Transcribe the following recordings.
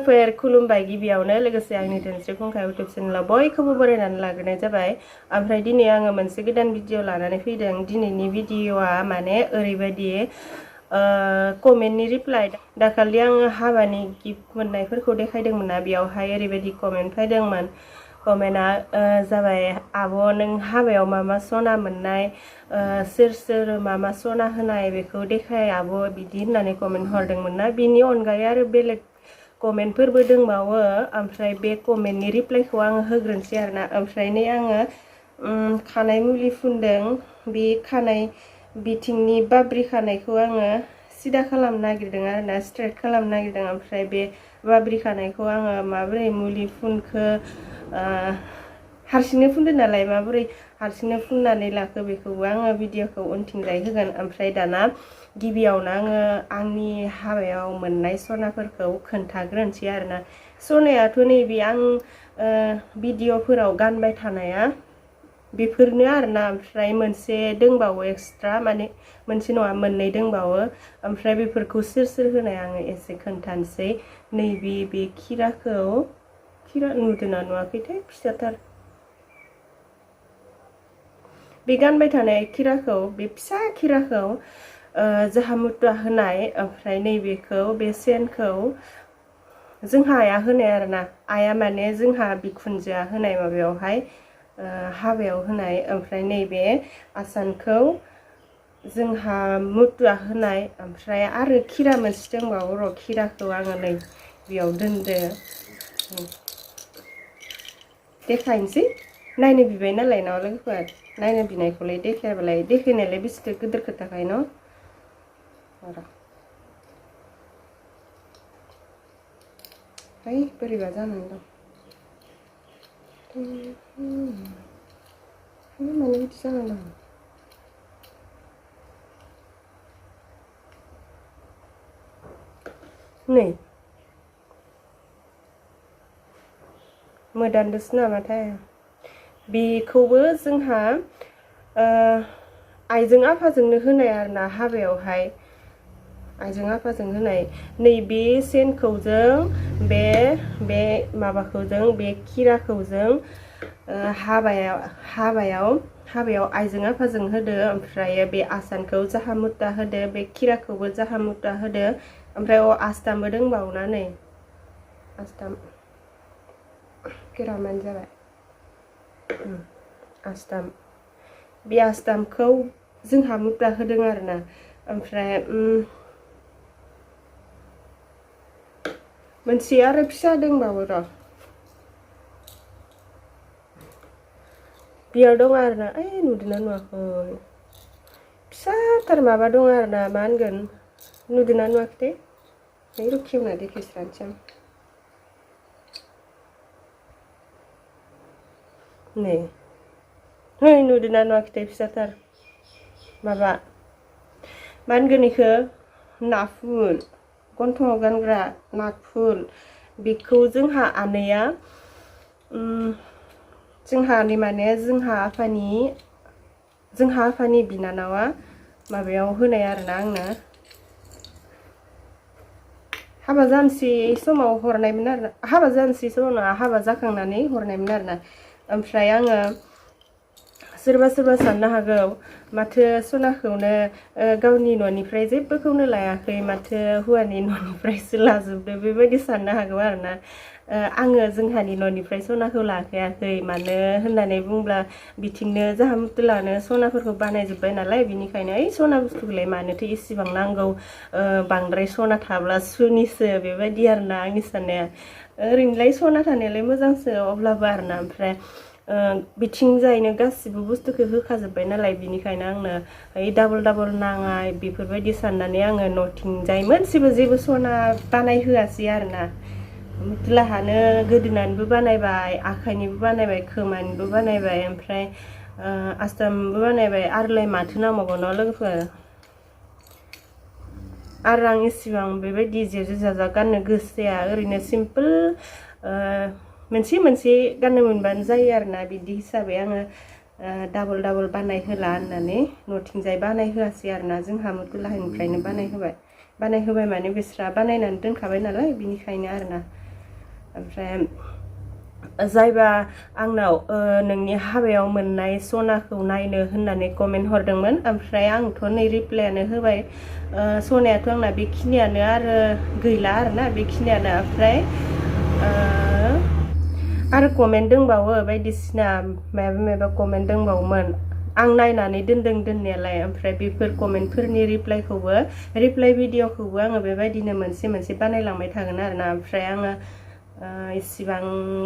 लोगोफोर खुलुमबाय गिबियावनो लोगोसे आंनि धोनस्रि फुंखा इउटुब चेनेलाव बयखौबो बरायनानै लाग्रोनाय जाबाय। ओमफ्राय दिनै आङो मोनसे गोदान भिडिअ लानानै फैदों। दिनैनि भिडिअआ माने ओरैबायदि कमेन्टनि रिप्लाइ। दाखालि आङो हाबानि गिफ्ट मोननायफोरखौ देखायदोंमोन ना, बेयावहाय ओरैबायदि कमेन्ट फैदोंमोन। कमेन्टआ जाबाय, आब' नों हाबायाव मा सना मोननाय, सोर मा सना होनाय बेखौ देखाय आब' बिदि होननानै कमेन्ट हरदोंमोन ना। बिनि अनगायै आरो बेलेग कमेन्टफोरबो दंबावो। ओमफ्राय बे कमेन्टनि रिप्लाइखौ आङो होग्रोनोसै आरोना। ओमफ्राय नै आङो खानाय मुलि फुनदों। बे खानाय बिथिंनि बाब्रि खानायखौ आङो सिदा खालामनो नागिरदों आरोना, स्ट्रेट खालामनो नागिरदों। ओमफ्राय बे बाब्रि खानायखौ आङो माबोरै मुलि फुनखो, हारसिंनो फुनदों नालाय माबोरै हारसिंनो फुननानै लाखो बेखौबो आङो भिडिअखौ उनथिंजाय होगोन। ओमफ्राय दाना गिबियावनो आङो आंनि हाबायाव मोननाय सनाफोरखौ खोन्थाग्रोनोसै आरोना। सनायाथ' नैबे आं भिडिअफोराव गानबाय थानाया बेफोरनो आरोना। ओमफ्राय मोनसे दंबावो एक्सट्रा, माने मोनसे नङा मोननै दंबावो। ओमफ्राय बेफोरखौ सोर होनाय आङो एसे खोन्थानोसै। नैबे बे खिरा नुदोंना नुवाखैथाय, फिसाथार बे गानबाय थानाय खिराखौ, बे फिसा खिराखौ जाहा मुथा होनाय। ओमफ्राय नैबेखौ बे सेनखौ जोंहा आइया होनाय आरोना। आइया माने जोंहा बिखुनजोआ होनाय माबायावहाय हाबायाव होनाय। ओमफ्राय नैबे आसानखौ जोंहा मुथुआ होनाय। ओमफ्राय आरो खिरा मोनसे दंबावो र', खिराखौ आङो नै बेयाव दोनदो देखायनोसै। नायनो बिबाय नालाय न लोगोफोर, नायनो बिनायखौलाय देखायाबालाय, देखायनायालाय बेसेथो गिदिर खोथाखाय न'। है बोरैबा जानानै दं, मानो बिदि जानानै दं। नै मोदानदोसो नामाथाय। बेखौबो जोंहा आइजों आफाजोंनो होनाय आरोना हाबायावहाय, आइजों आफाजों होनाय। नैबे सेनखौ जों बे माबाखौ जों बे खिराखौ जों हाबायाव आइजों आफाजों होदो। ओमफ्राय बे आसानखौ जाहा मुथा होदो, बे खिराखौबो जाहा मुथा होदो। ओमफ्राय आस्थामबो दंबावोना, नै आस्थाम केरामान जाबाय आस्थाम, बे आस्थामखौ जोंहा मुथा होदों आरोना। ओमफ्राय मोनसे आरो फिसा दंबावो र', बेयाव दं आरोना। ओइ नुदोंना नुवाखै, फिसाथार माबा दं आरोना, मा होनगोन, नुदोंना नुवाखैथाय। है र' खेवना देखायस्रानोसै आं। नै है नुदोंना नुवाखैथाय, फिसाथार माबा मा होनगोन इखो, नाफुल, गन्थङाव गानग्रा नाफुल। बेखौ जोंहा आनैया जोंहा आफानि बिनानावा माबायाव होनाय आरोना, आंनो हाबा जानोसै समाव हरनायमोन आरोना। हाबा जानोसै समाव नङा, हाबा जाखांनानै हरनायमोन आरोना। ओमफ्राय आङो सोरबा साननो हागौ, माथो सनाखौनो गावनि न'निफ्राय जेबोखौनो लायाखै, माथो हौवानि न'निफ्रायसो लाजोबदो, बेबायदि साननो हागौ आरोना। आङो जोंहानि न'निफ्राय सनाखौ लाखायाखै। मानो होननानै बुंब्ला बिथिंनो जाहा मुथुलानो सनाफोरखौ बानायजोब्बाय नालाय, बिनिखायनो ओइ सना बुस्थुखौलाय मानोथो इसेबां नांगौ, बांद्राय सना थाब्ला सुनिसो, बेबायदि आरोना आंनि साननाया। ओरैनोलाय सना थानायालाय मोजांसो अब्लाबो आरोना। ओमफ्राय बिथिंजायनो गासिबो बुस्थुखौ होखाजोब्बाय नालाय, बिनिखायनो आंनो ओइ डाबल नाङा बेफोरबायदि साननानै आङो न'थिंजाय मोनसेबो जेबो सना बानायहोआसै आरोना। मुथुलाहानो गोदोनानैबो बानायबाय, आखाइनिबो बानायबाय, खोमानिबो बानायबाय, ओमफ्राय आस्थामबो बानायबाय। आरोलाय माथो नांबावगौ न' लोगोफोर। आरो आं इसिबां बेबायदि जेजो जाजा गाननो गोसो जाया, ओरैनो सिम्पोल मोनसे गाननो मोनबानो जायो आरोना। बिदि हिसाबै आङो डाबल बानायहोला होननानै न'थिंजाय बानायहोआसै आरोना। जोंहा मुथुलाहानिफ्रायनो बानायहोबाय माने बिस्रा बानायनानै दोनखाबाय नालाय, बिनिखायनो आरोना। ओमफ्राय जायबा आंनाव नोंनि हाबायाव मोननाय सनाखौ नायनो होननानै कमेन्ट हरदोंमोन ओमफ्राय आंथ' नै रिप्लायानो होबाय सनायाथ' आंना बेखिनियानो आरो गैला आरोना बेखिनियानो ओमफ्राय आरो कमेन्ट दंबावो बायदिसिना माबा कमेन्ट दंबावोमोन आं नायनानै दोनदों दोननायालाय ओमफ्राय बेफोर कमेन्टफोरनि रिप्लाइ भिडिअखौबो आङो बेबायदिनो मोनसे मोनसे बानायलांबाय थागोन आरोना ओमफ्राय आङो इसिबां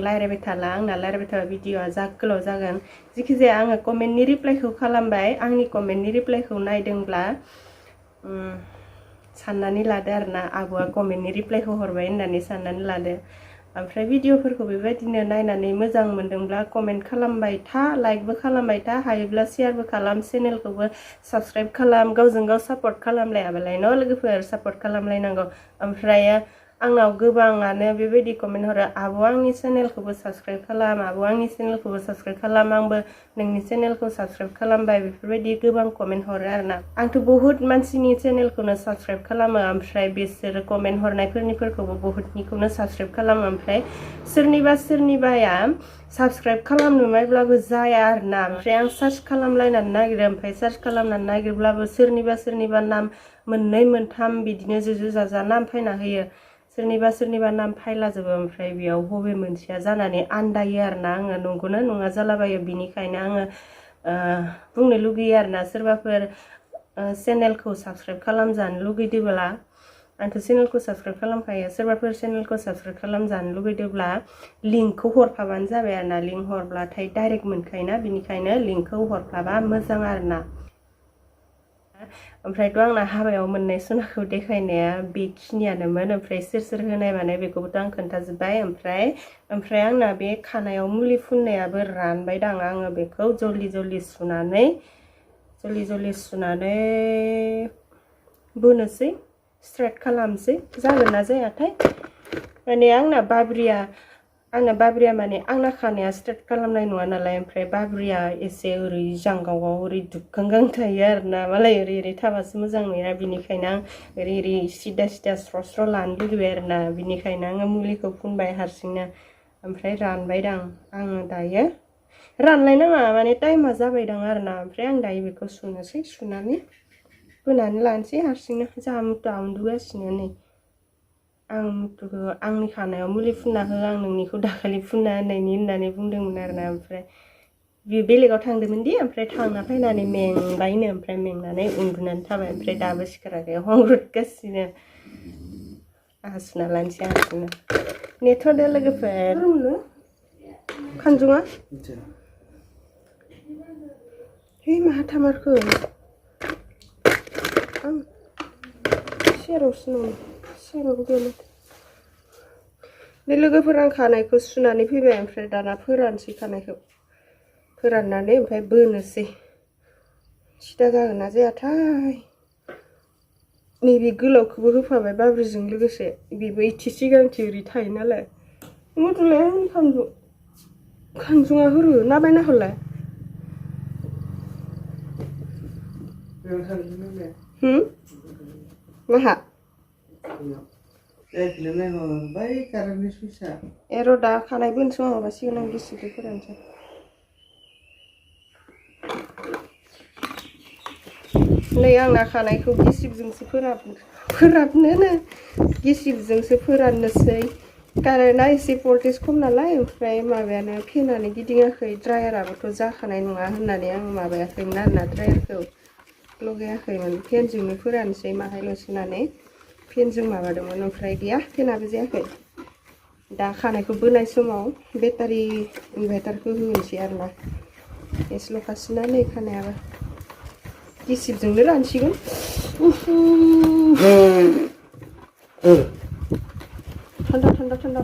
रायज्लायबाय थाला आंना रायज्लायबाय थाबा भिडिअआ जा गोलाव जागोन जिखिजाया आङो कमेन्टनि रिप्लाइखौ खालामबाय आंनि कमेन्टनि रिप्लाइखौ नायदोंब्ला साननानै लादो आरोना आब'आ कमेन्टनि रिप्लाइखौ हरबाय होननानै साननानै लादो ओमफ्राय भिडिअफोरखौ बेबायदिनो नायनानै मोजां मोनदोंब्ला कमेन्ट खालामबाय था लाइकबो खालामबाय था हायोब्ला शेयारबो खालाम चेनेलखौबो साबस्क्राइब खालाम गावजों गाव सापर्ट खालामलायाबालाय न' लोगोफोर सापर्ट खालामलायनांगौ ओमफ्राय आंनाव गोबाङानो बेबायदि कमेन्ट हरो आब' आंनि चेनेलखौबो साबस्क्राइब खालाम आब' आंनि चेनेलखौबो साबस्क्राइब खालाम आंबो नोंनि चेनेलखौ साबस्क्राइब खालामबाय बेफोरबायदि गोबां कमेन्ट हरो आरोना आंथ' बहुत मानसिनि चेनेलखौनो साबस्क्राइब खालामो ओमफ्राय बिसोरो कमेन्ट हरनायफोरनिफोरखौबो बहुतनिखौनो साबस्क्राइब खालामो ओमफ्राय सोरनिबाया साबस्क्राइब खालामनोमायब्लाबो जाया आरोना ओमफ्राय आं सार्च खालामलायनानै नागिरो ओमफ्राय सार्च खालामनानै नागिरब्लाबो सोरनिबा नाम मोननै मोनथाम बिदिनो जुजु जाजा नाम फैना होयो सोरनिबा नाम फायलाजोबो ओमफ्राय बेयाव बबे मोनसेया जानानै आन्दायो आरोना आङो नंगौना नङा जालाबायो बिनिखायनो आङो बुंनो लुगैयो आरोना सोरबाफोर चेनेलखौ साबस्क्राइब खालामजानो लुगैदोंब्ला आंथ' चेनेलखौ साबस्क्राइब खालामखायो सोरबाफोर चेनेलखौ साबस्क्राइब खालामजानो लुगैदोंब्ला लिंकखौ हरफाबानो जाबाय आरोना लिंक हरब्लाथाय डाइरेक्ट मोनखायोना बिनिखायनो लिंकखौ हरफाबा मोजां आरोना ओमफ्रायथ' आंना हाबायाव मोननाय सनाखौ देखायनाया बेखिनियानोमोन ओमफ्राय सोर होनाय माने बेखौबोथ' आं खोन्थाजोब्बाय ओमफ्राय आंना बे खानायाव मुलि फुननायाबो रानबाय दां आङो बेखौ जल्दि सुनानै बोनोसै स्ट्रेट खालामसै जागोन ना जायाथाय माने आंना बाब्रिया माने आंना खानाया स्ट्रेट खालामनाय नङा नालाय ओमफ्राय बाब्रिया एसे ओरै जांगावआव ओरै दुबखांगां थायो आरोना मालाय ओरै थाबासो मोजां नुयोना बिनिखायनो आं ओरै सिदा स्र' लानो लुगैबाय आरोना बिनिखायनो आङो मुलिखौ फुनबाय हारसिंनो ओमफ्राय रानबायदां आङो दायो रानलायनाङा माने टाइमा जाबायदां आरोना ओमफ्राय आं दायो बेखौ सुनोसै सुनानै होनानै लानोसै हारसिंनो जाहा मुथुआ उन्दुगासिनो नै आं मुथुखौ आंनि खानायाव मुलि फुनना हो आं नोंनिखौ दाखालि फुनना होननानै बुंदोंमोन आरोना ओमफ्राय बे बेलेगाव थांदोंमोन दि ओमफ्राय थांना फैनानै मेंबायनो ओमफ्राय मेंनानै उन्दुनानै थाबाय ओमफ्राय दाबो सिखाराखै हंरुदगासिनो आहा सुना लानोसै हारसिंनो नेथ'दो लोगोफोर खानजुङा है माहा थामारखो आं सेरावसो नङा सेरावबो गैला बे लोगोफोर आं खानायखौ सुनानै फैबाय ओमफ्राय दाना फोरानसै खानायखौ फोराननानै ओमफ्राय बोनोसै सिदा जागोन ना जायाथाय नैबे गोलावखौबो होफाबाय बाब्रिजों लोगोसे बेबो इथि सिगांथि ओरै थायो नालाय मुदुलाय आंनि खानजुङा होरो ना बायना हरलाय माहा एर' दा खानाय बोनसो माबासिगोन आं गिसिबजों फोरानसै नै आंना खानायखौ गिसिबजोंसो फोराननोनो गिसिबजोंसो फोराननोसै कारेन्टआ एसे भल्टेज खम नालाय ओमफ्राय माबायानो फेनानो गिदिङाखै ड्रायाराबोथ' जाखानाय नङा होननानै आं माबायाखैमोन आरोना ड्रायारखौ लगायाखैमोन फेनजोंनो फोरानसै माहायल'सो होननानै फेनजों माबादोंमोन ओमफ्राय गैया फेनाबो जायाखै दा खानायखौ बोनाय समाव बेटारि इनभार्टारखौ होनोसै आरोना एसेल'खासैना नै खानायाबो गिसिबजोंनो रानसिगोन थान्दा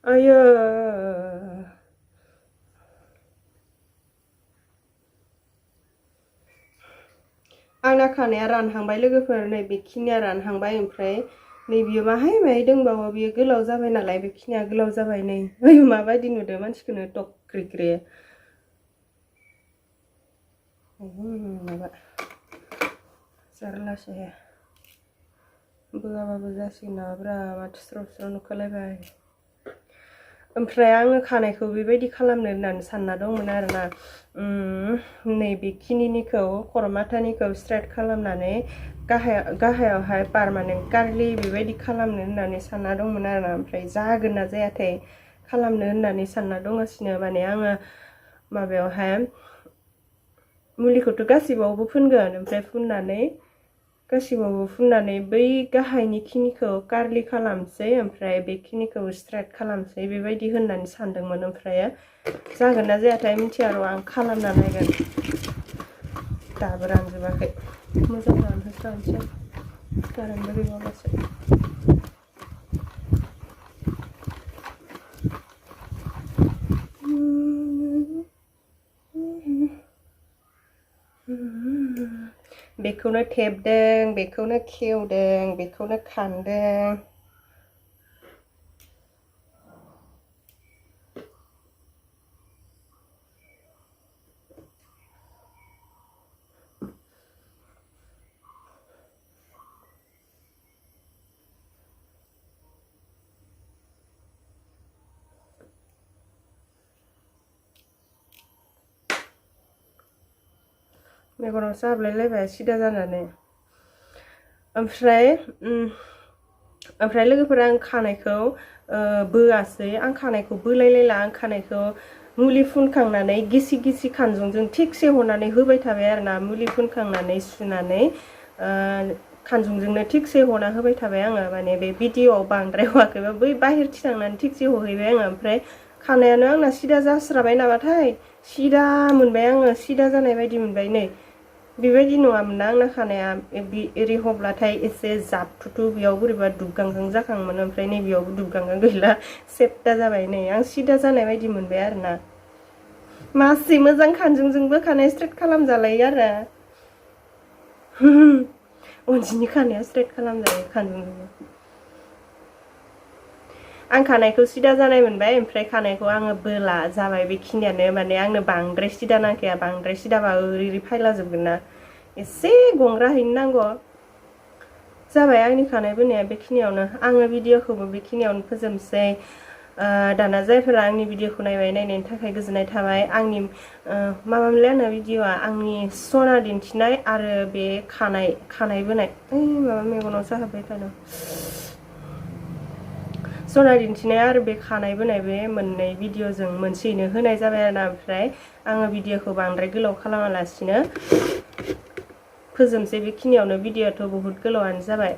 आयो आंना खानाया रानहांबाय लोगोफोर नै बेखिनिया रानहांबाय ओमफ्राय नै बियो माहाय दंबावो बियो गोलाव जाबाय नालाय बेखिनिया गोलाव जाबाय नै ओइ माबायदि नुदों मानसिखौनो टक्रिक्रे माबा जारलासो बोआबाबो जासिगोन नामाब्रा माथो स्रब स्रब नुखालायबाय ओमफ्राय आङो खानायखौ बेबायदि खालामनो होननानै सानना दंमोन आरोना नैबेखिनिनिखौ खर'माथानिखौ स्ट्रेट खालामनानै गाहायावहाय पार्मानेन्ट कार्लि बेबायदि खालामनो होननानै सानना दंमोन आरोना ओमफ्राय जागोन ना जायाथाय खालामनो होननानै सानना दंगासिनो माने आङो माबायावहाय मुलिखौथ' गासिबावबो फुनगोन ओमफ्राय फुननानै गासिबावबो फुननानै बै गाहायनि खिनिखौ कार्लि खालामसै ओमफ्राय बेखिनिखौ स्ट्रेट खालामसै बेबायदि होननानै सानदोंमोन ओमफ्राय जागोन ना जायाथाय मिथिया र' आं खालामना नायगोन दाबो रानजोबाखै मोजां रानहोस्रानोसै कारेन्टबो गैबावलासो बेखौनो थेबदों बेखौनो खेवदों बेखौनो खानदों मेगनाव साब्लायलायबाय सिदा जानानै ओमफ्राय लोगोफोरा आं खानायखौ बोआसै आं खानायखौ बोलायलायला आं खानायखौ मुलि फुनखांनानै गिसि गिसि खानजंजों थिगसे हनानै होबाय थाबाय आरोना मुलि फुनखांनानै सुनानै खानजंजोंनो थिगसे हना होबाय थाबाय आङो माने बे भिडिअआव बांद्राय हवाखैबा बै बाहेरथि थांनानै थिगसे हहैबाय आङो ओमफ्राय खानायानो आंना सिदा जास्राबाय नामाथाय सिदा मोनबाय आङो सिदा जानाय बायदि मोनबाय नै बेबायदि नङामोन ना आंना खानाया एरि हब्लाथाय एसे जाबथुथु बेयाव बोरैबा दुबगांगां जाखाङोमोन ओमफ्राय नैबेयावबो दुबगांगां गैला सेप्ता जाबाय नै आं सिदा जानाय बायदि मोनबाय आरोना मासे मोजां खानजंजोंबो खानाय स्ट्रेट खालामजालायो आरो अनजिनि खानाया स्ट्रेट खालामजायो खानजंजोंबो आं खानायखौ सिदा जानाय मोनबाय ओमफ्राय खानायखौ आङो बोला जाबाय बेखिनियानो माने आंनो बांद्राय सिदा नांखाया बांद्राय सिदाबा ओरै फायला जोबगोन ना एसे गंग्रा हैनो नांगौ जाबाय आंनि खानाय बोनाया बेखिनियावनो आङो भिडिअखौबो बेखिनियावनो फोजोबसै दाना जायफोरा आंनि भिडिअखौ नायनायनि थाखाय गोजोननाय थाबाय आंनि माबामोनलाय आंना भिडिअआ आंनि सना दिन्थिनाय आरो बे खानाय बोनाय माबा मेगनाव जाहाबबाय थादों सना दिन्थिनाय आरो बे खानाय बोनाय बे मोननै भिडिअजों मोनसेयैनो होनाय जाबाय आरोना ओमफ्राय आङो भिडिअखौ बांद्राय गोलाव खालामालासिनो फोजोबसै बेखिनियावनो भिडिअआथ' बहुत गोलावानो जाबाय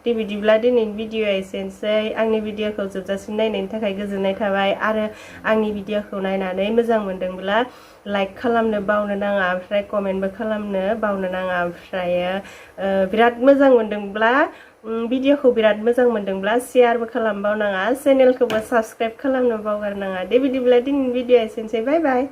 दे बिदिब्ला दिनैनि भिडिअआ एसेनोसै आंनि भिडिअखौ जोबजासिम नायनायनि थाखाय गोजोननाय थाबाय आरो आंनि भिडिअखौ नायनानै मोजां मोनदोंब्ला लाइक खालामनो बावनो नाङा ओमफ्राय कमेन्टबो खालामनो बावनो नाङा ओमफ्राय बिराद मोजां मोनदोंब्ला भिडिअखौ बिराद मोजां मोनदोंब्ला शेयारबो खालामबावनाङा चेनेलखौबो साबस्क्राइब खालामनो बावगारनाङा दे बिदिब्ला दिनैनि भिडिअआ एसेनोसै बाय बाय